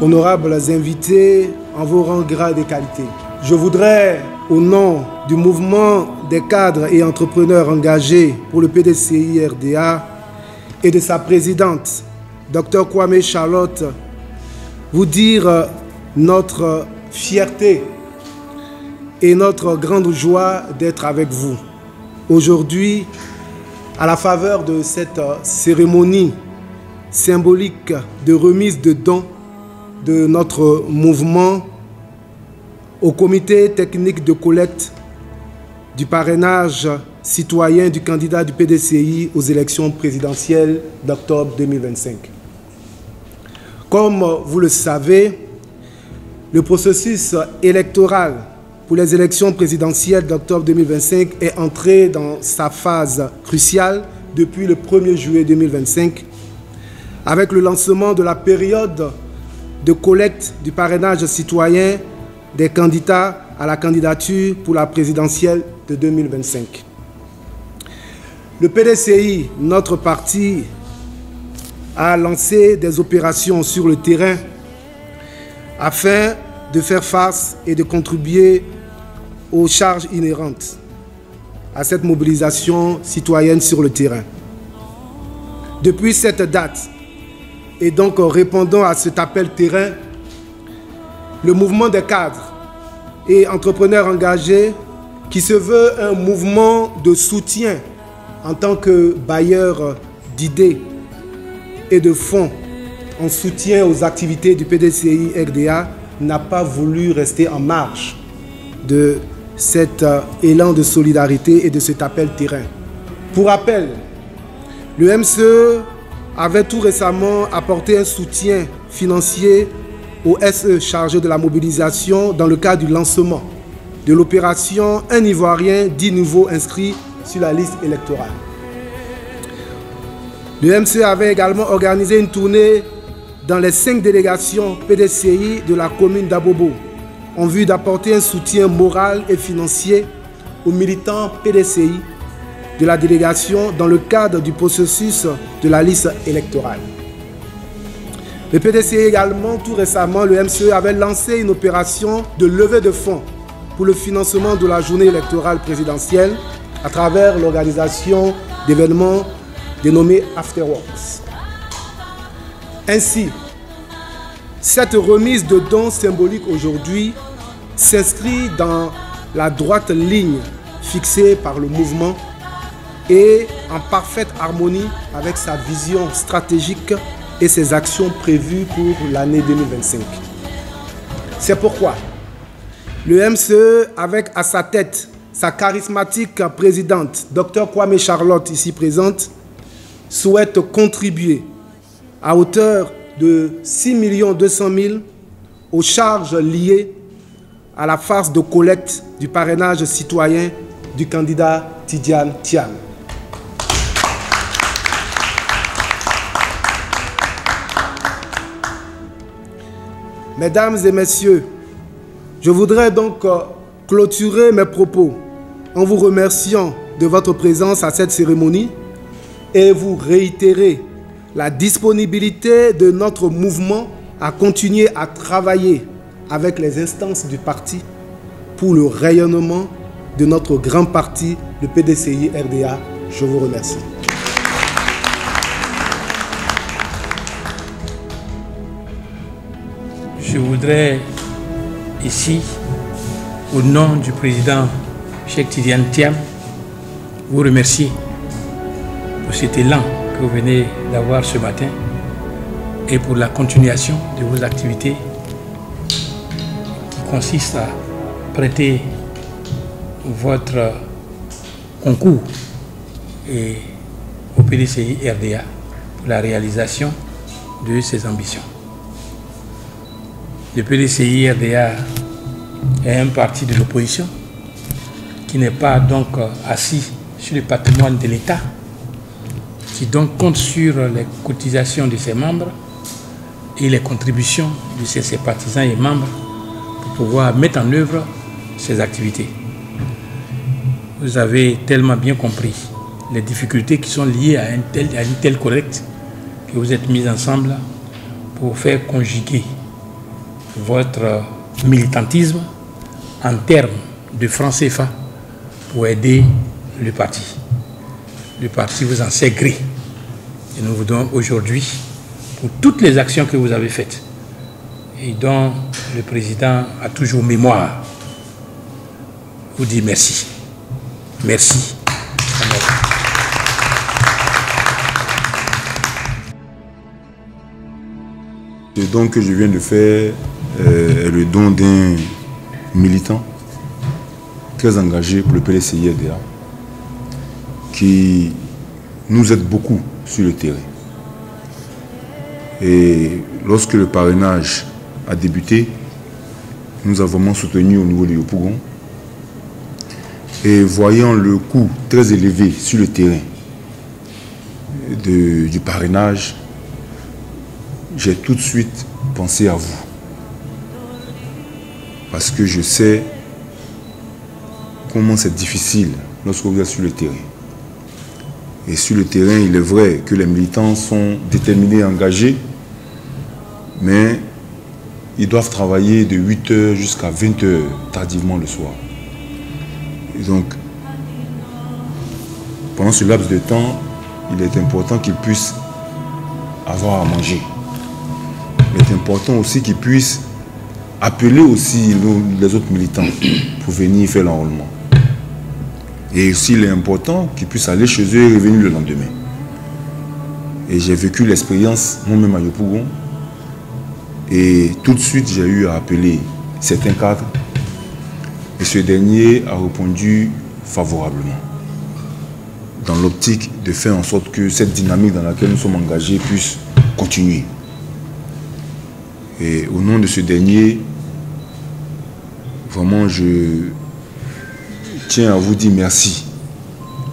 honorables invités en vos rangs, grades et qualités. Je voudrais, au nom du mouvement des cadres et entrepreneurs engagés pour le PDCI RDA et de sa présidente, Dr Kwame Charlotte, vous dire notre fierté et notre grande joie d'être avec vous. Aujourd'hui, à la faveur de cette cérémonie symbolique de remise de dons de notre mouvement au comité technique de collecte du parrainage citoyen du candidat du PDCI aux élections présidentielles d'octobre 2025. Comme vous le savez, le processus électoral pour les élections présidentielles d'octobre 2025 est entré dans sa phase cruciale depuis le 1er juillet 2025 avec le lancement de la période de collecte du parrainage citoyen des candidats à la candidature pour la présidentielle de 2025. Le PDCI, notre parti, a lancé des opérations sur le terrain afin de faire face et de contribuer aux charges inhérentes à cette mobilisation citoyenne sur le terrain. Depuis cette date, et donc répondant à cet appel terrain, le mouvement des cadres et entrepreneurs engagés, qui se veut un mouvement de soutien en tant que bailleur d'idées et de fonds en soutien aux activités du PDCI RDA, n'a pas voulu rester en marge de cet élan de solidarité et de cet appel terrain. Pour rappel, le MCE avait tout récemment apporté un soutien financier au SE chargé de la mobilisation dans le cadre du lancement de l'opération Un Ivoirien 10 nouveaux inscrits sur la liste électorale. Le MCE avait également organisé une tournée dans les 5 délégations PDCI de la commune d'Abobo en vue d'apporter un soutien moral et financier aux militants PDCI de la délégation dans le cadre du processus de la liste électorale. Le PDCI également, tout récemment, le MCE avait lancé une opération de levée de fonds pour le financement de la journée électorale présidentielle à travers l'organisation d'événements dénommés Afterworks. Ainsi, cette remise de dons symbolique aujourd'hui s'inscrit dans la droite ligne fixée par le mouvement et en parfaite harmonie avec sa vision stratégique et ses actions prévues pour l'année 2025. C'est pourquoi le MCE, avec à sa tête sa charismatique présidente, Dr Kwame Charlotte, ici présente, souhaite contribuer à hauteur de 6 200 000 aux charges liées à la phase de collecte du parrainage citoyen du candidat Tidiane Thiam. Mesdames et messieurs, je voudrais donc clôturer mes propos en vous remerciant de votre présence à cette cérémonie et vous réitérer la disponibilité de notre mouvement à continuer à travailler avec les instances du parti pour le rayonnement de notre grand parti, le PDCI RDA. Je vous remercie. Je voudrais ici, au nom du président Cheikh Tidiane Thiam, vous remercier pour cet élan que vous venez d'avoir ce matin et pour la continuation de vos activités qui consistent à prêter votre concours au PDCI RDA pour la réalisation de ses ambitions. Le PDCI RDA est un parti de l'opposition qui n'est pas donc assis sur le patrimoine de l'État, qui donc compte sur les cotisations de ses membres et les contributions de ses sympathisants et membres pour pouvoir mettre en œuvre ses activités. Vous avez tellement bien compris les difficultés qui sont liées à une telle collecte que vous êtes mis ensemble pour faire conjuguer votre militantisme en termes de francs CFA pour aider le parti. Le parti vous en sait gré. Et nous vous donnons aujourd'hui pour toutes les actions que vous avez faites et dont le président a toujours mémoire. Vous dit merci. Merci. Le don que je viens de faire est le don d'un militant très engagé pour le PDCI-RDA qui nous aide beaucoup sur le terrain. Et lorsque le parrainage a débuté, nous avons vraiment soutenu au niveau de Yopougon. Et voyant le coût très élevé sur le terrain du parrainage, j'ai tout de suite pensé à vous. Parce que je sais comment c'est difficile lorsque vous êtes sur le terrain. Et sur le terrain, il est vrai que les militants sont déterminés et engagés, mais ils doivent travailler de 8 h jusqu'à 20 h tardivement le soir. Et donc, pendant ce laps de temps, il est important qu'ils puissent avoir à manger. Il est important aussi qu'ils puissent appeler aussi les autres militants pour venir faire l'enrôlement. Et aussi, il est important qu'ils puissent aller chez eux et revenir le lendemain. Et j'ai vécu l'expérience moi-même à Yopougon. Et tout de suite, j'ai eu à appeler certains cadres. Et ce dernier a répondu favorablement, dans l'optique de faire en sorte que cette dynamique dans laquelle nous sommes engagés puisse continuer. Et au nom de ce dernier, vraiment, je tiens à vous dire merci.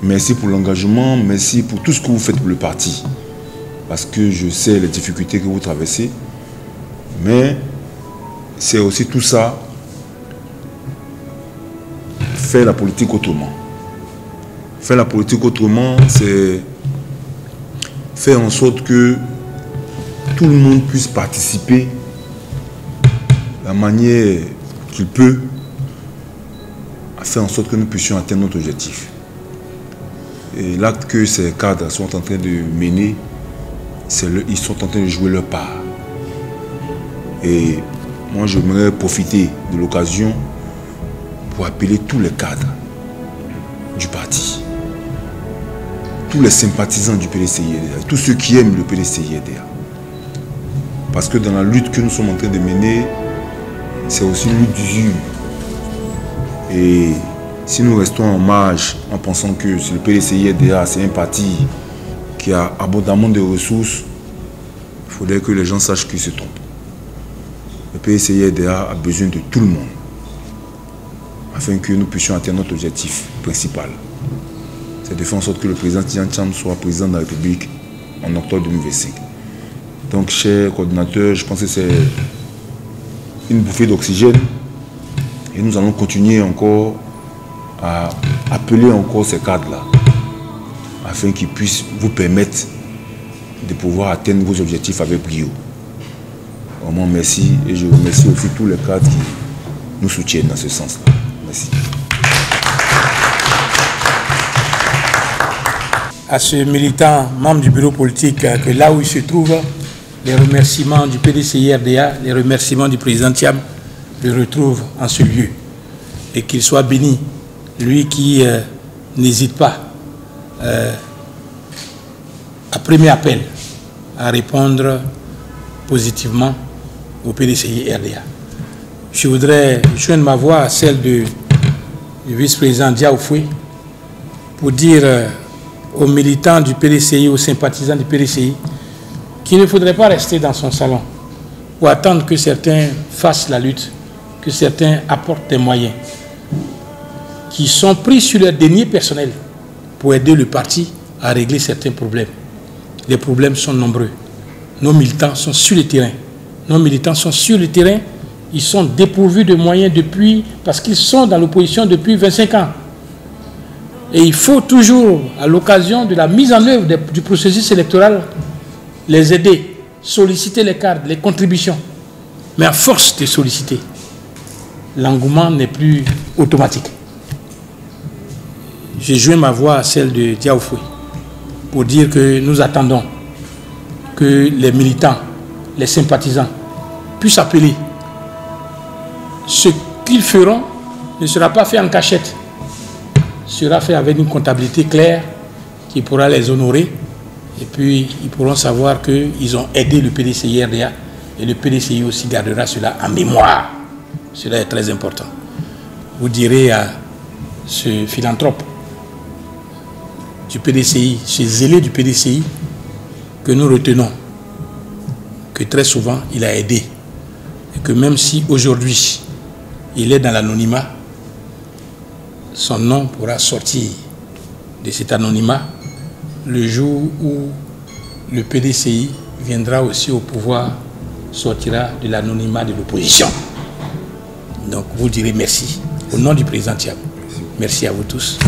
Merci pour l'engagement, merci pour tout ce que vous faites pour le parti. Parce que je sais les difficultés que vous traversez. Mais c'est aussi tout ça, faire la politique autrement. Faire la politique autrement, c'est faire en sorte que tout le monde puisse participer de la manière qu'il peut à faire en sorte que nous puissions atteindre notre objectif. Et l'acte que ces cadres sont en train de mener, ils sont en train de jouer leur part. Et moi, j'aimerais profiter de l'occasion pour appeler tous les cadres du parti, tous les sympathisants du PDCI-RDA, tous ceux qui aiment le PDCI-RDA. Parce que dans la lutte que nous sommes en train de mener, c'est aussi une lutte d'usure. Et si nous restons en marge en pensant que le PDCI-RDA, c'est un parti qui a abondamment de ressources, il faudrait que les gens sachent qu'ils se trompent. Le PDCI-RDA a besoin de tout le monde afin que nous puissions atteindre notre objectif principal. C'est de faire en sorte que le président Tidiane Tcham soit président de la République en octobre 2025. Donc, chers coordinateurs, je pense que c'est une bouffée d'oxygène et nous allons continuer encore à appeler encore ces cadres-là afin qu'ils puissent vous permettre de pouvoir atteindre vos objectifs avec brio. Vraiment merci et je remercie aussi tous les cadres qui nous soutiennent dans ce sens-là. Merci. À ce militant, membre du bureau politique, que là où il se trouve, les remerciements du PDCI-RDA, les remerciements du président Thiam le retrouvent en ce lieu. Et qu'il soit béni, lui qui n'hésite pas, à premier appel, à répondre positivement au PDCI-RDA. Je voudrais joindre ma voix à celle du vice-président Diaoufoué pour dire aux militants du PDCI, aux sympathisants du PDCI, qu'il ne faudrait pas rester dans son salon ou attendre que certains fassent la lutte, que certains apportent des moyens, qui sont pris sur leur denier personnel pour aider le parti à régler certains problèmes. Les problèmes sont nombreux. Nos militants sont sur le terrain. Nos militants sont sur le terrain. Ils sont dépourvus de moyens parce qu'ils sont dans l'opposition depuis 25 ans. Et il faut toujours, à l'occasion de la mise en œuvre du processus électoral, les aider, solliciter les cadres, les contributions. Mais à force de solliciter, l'engouement n'est plus automatique. J'ai joint ma voix à celle de Diaoufoué pour dire que nous attendons que les militants, les sympathisants puissent appeler. Ce qu'ils feront ne sera pas fait en cachette, sera fait avec une comptabilité claire qui pourra les honorer, et puis ils pourront savoir qu'ils ont aidé le PDCI-RDA, et le PDCI aussi gardera cela en mémoire. Cela est très important. Vous direz à ce philanthrope du PDCI, ce zélé du PDCI, que nous retenons que très souvent il a aidé, et que même si aujourd'hui il est dans l'anonymat, son nom pourra sortir de cet anonymat le jour où le PDCI viendra aussi au pouvoir, sortira de l'anonymat de l'opposition. Donc vous direz merci au nom du président Thiam. Merci à vous tous.